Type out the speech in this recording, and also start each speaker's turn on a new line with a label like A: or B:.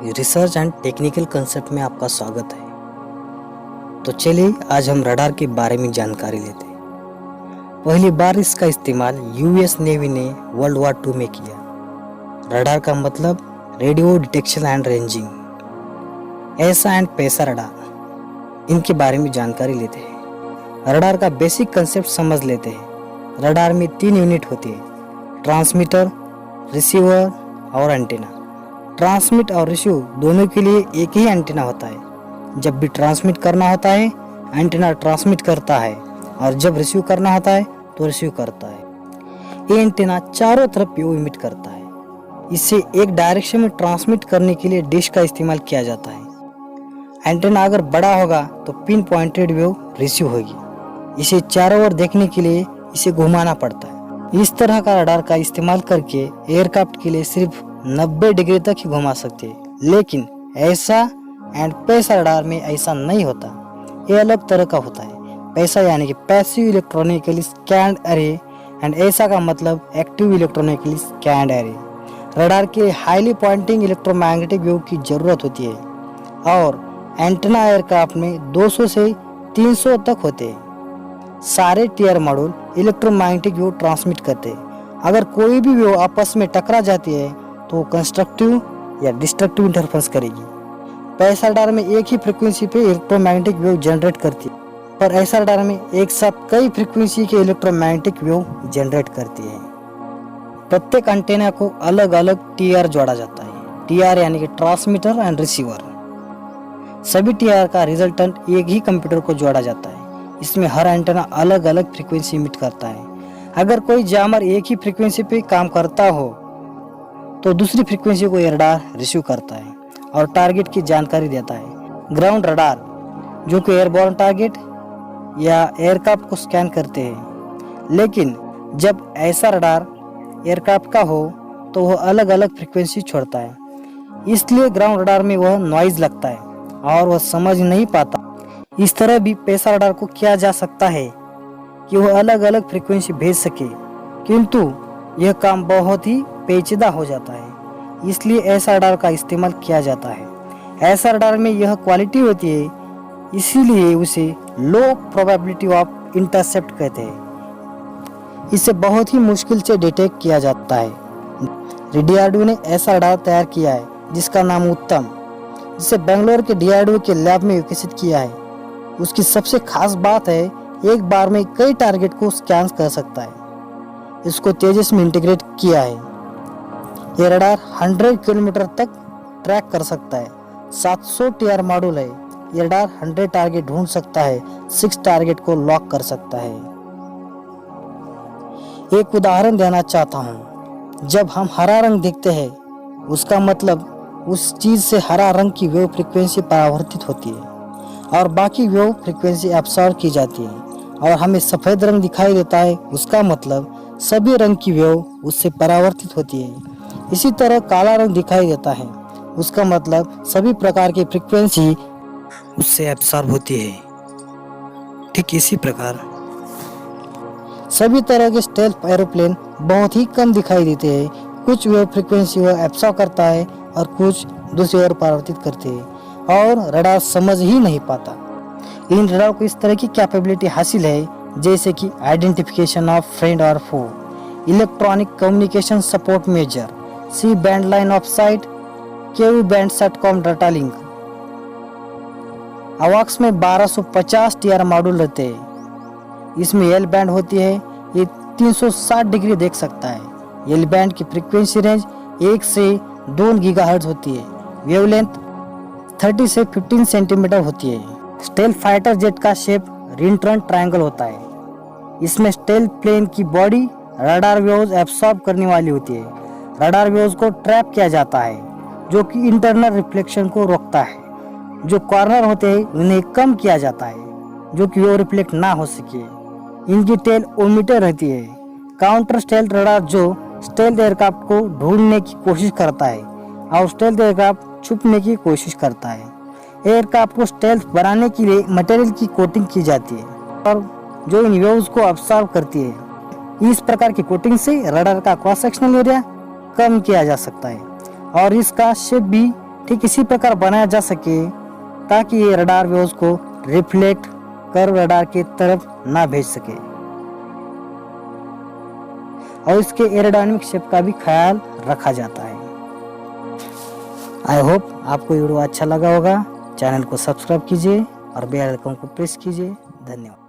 A: Research and technical concept में आपका स्वागत है। तो चलिए आज हम रडार के बारे में जानकारी लेते हैं। पहली बार इसका इस्तेमाल यूएस नेवी ने वर्ल्ड वॉर 2 में किया। रडार का मतलब रेडियो डिटेक्शन एंड रेंजिंग। ऐसा एंड पैसा रडार, इनके बारे में जानकारी लेते हैं। रडार का बेसिक कंसेप्ट समझ लेते हैं। रडार में 3 यूनिट होती है, ट्रांसमीटर, रिसीवर और एंटीना। ट्रांसमिट और रिसीव दोनों के लिए एक ही एंटीना होता है। जब भी ट्रांसमिट करना होता है एंटीना ट्रांसमिट करता है, और जब रिसीव करना होता है तो रिसीव करता है। ये एंटीना चारों तरफ वेव इमिट करता है। इसे एक डायरेक्शन में ट्रांसमिट करने के लिए डिश का इस्तेमाल किया जाता है। एंटीना अगर बड़ा होगा तो पिन पॉइंटेड वेव रिसीव होगी। इसे चारों ओर देखने के लिए इसे घुमाना पड़ता है। इस तरह का रडार का इस्तेमाल करके एयरक्राफ्ट के लिए सिर्फ 90 डिग्री तक ही घुमा सकते हैं, लेकिन ऐसा एंड पैसा रडार में ऐसा नहीं होता। ये अलग तरह का होता है। पैसा यानी कि passive electronically scanned array and ऐसा का मतलब active electronically scanned array. Radar के हाईली पॉइंटिंग इलेक्ट्रोमैग्नेटिक वेव की जरूरत होती है, और एंटेना एयरक्राफ्ट में 200 से 300 तक होते हैं। सारे TR module electromagnetic wave transmit करते हैं। अगर कोई भी वेव आपस में टकरा जाती है तो कंस्ट्रक्टिव या डिस्ट्रक्टिव इंटरफेरेंस करेगी। पैसा रडार में एक ही फ्रीक्वेंसी पे इलेक्ट्रोमैग्नेटिक वेव जनरेट करती है, पर ऐसा रडार में एक साथ कई फ्रीक्वेंसी के इलेक्ट्रोमैग्नेटिक वेव जनरेट करती है। प्रत्येक एंटीना को अलग अलग टीआर जोड़ा जाता है। टीआर यानी कि ट्रांसमीटर एंड रिसीवर। सभी टीआर का रिजल्टेंट एक ही कंप्यूटर को जोड़ा जाता है। इसमें हर एंटीना अलग अलग फ्रीक्वेंसी इमिट करता है। अगर कोई जामर एक ही फ्रीक्वेंसी पे काम करता हो तो दूसरी फ्रीक्वेंसी को रडार रिसीव करता है और टारगेट की जानकारी देता है। ग्राउंड रडार जो कि एयरबॉर्न टारगेट या एयरक्राफ्ट को स्कैन करते हैं, लेकिन जब ऐसा रडार एयरक्राफ्ट का हो तो वह अलग अलग फ्रीक्वेंसी छोड़ता है। इसलिए ग्राउंड रडार में वह नॉइज लगता है और वह समझ नहीं पाता। इस तरह भी पैसा रडार को किया जा सकता है कि वह अलग अलग फ्रीक्वेंसी भेज सके, किंतु यह काम बहुत ही पेचीदा हो जाता है। इसलिए ऐसा रडार का इस्तेमाल किया जाता है। ऐसा रडार में यह क्वालिटी होती है, इसीलिए उसे लो प्रोबेबिलिटी ऑफ इंटरसेप्ट कहते हैं। इसे बहुत ही मुश्किल से डिटेक्ट किया जाता है। डीआरडीओ ने ऐसा रडार तैयार किया है जिसका नाम उत्तम, जिसे बेंगलोर के डीआरडीओ के लैब में विकसित किया है। उसकी सबसे खास बात है एक बार में कई टारगेट को स्कैन कर सकता है। इसको तेजस में इंटीग्रेट किया है। ये रडार 100 किलोमीटर तक ट्रैक कर सकता है। 700 टीआर मॉड्यूल है। ये रडार 100 टारगेट ढूंढ सकता है, 6 टारगेट को लॉक कर सकता है। एक उदाहरण देना चाहता हूँ। जब हम हरा रंग देखते हैं, उसका मतलब उस चीज से हरा रंग की वेव फ्रीक्वेंसी परावर्तित होती है और बाकी वेव फ्रीक्वेंसी एब्सॉर्ब की जाती है, और हमें सफेद रंग दिखाई देता है। उसका मतलब सभी रंग की वेव उससे परावर्तित होती है। इसी तरह काला रंग दिखाई देता है, उसका मतलब सभी प्रकार की फ्रीक्वेंसी उससे एब्सॉर्ब होती है। ठीक इसी प्रकार सभी तरह के स्टेल्थ एरोप्लेन बहुत ही कम दिखाई देते हैं। कुछ वेव फ्रीक्वेंसी वह एब्सॉर्ब करता है और कुछ दूसरी ओर परावर्तित करते हैं, और रडार समझ ही नहीं पाता। इन रडार को इस तरह की कैपेबिलिटी हासिल है, जैसे कि आइडेंटिफिकेशन ऑफ फ्रेंड और foe, electronic communication support measure, C band line of sight, Ku band SATCOM data link. अवॉक्स में 1250 टीआर मॉड्यूल रहते हैं। इसमें एल बैंड होती है। ये 360 डिग्री देख सकता है। एल बैंड की फ्रीक्वेंसी रेंज 1 से 2 गीगाहर्ट्ज होती है। वेवलेंथ 30 से 15 सेंटीमीटर होती है। स्टेल्थ फाइटर जेट का शेप रिंटर्न ट्रायंगल होता है। इसमें स्टेल्थ प्लेन की बॉडी रडार वेव्स एब्सॉर्ब करने वाली होती है। रडार वेव्स को ट्रैप किया जाता है, जो कि इंटरनल रिफ्लेक्शन को रोकता है। जो कॉर्नर होते हैं उन्हें कम किया जाता है, जो कि वेव रिफ्लेक्ट ना हो सके। इनकी टेल ओमीटर रहती है। काउंटर स्टेल्थ रडार जो स्टेल्थ एयरक्राफ्ट को ढूंढने की कोशिश करता है और स्टेल्थ एयरक्राफ्ट छुपने की कोशिश करता है। एयरक्राफ्ट को स्टेल्थ बनाने के लिए मटेरियल की कोटिंग की जाती है, और जो इन वेव्स को अब्सॉर्ब करती है। इस प्रकार की कोटिंग से रडार का क्रॉस सेक्शनल एरिया कम किया जा सकता है, और इसका शेप भी ठीक इसी प्रकार बनाया जा सके ताकि ये रडार वेव्स को रिफ्लेक्ट कर रडार की तरफ ना भेज सके और इसके एरोडायनामिक शेप का भी ख्याल रखा जाता है। आई होप आपको वीडियो अच्छा लगा होगा। चैनल को सब्सक्राइब कीजिए और बेल आइकन को प्रेस कीजिए। धन्यवाद।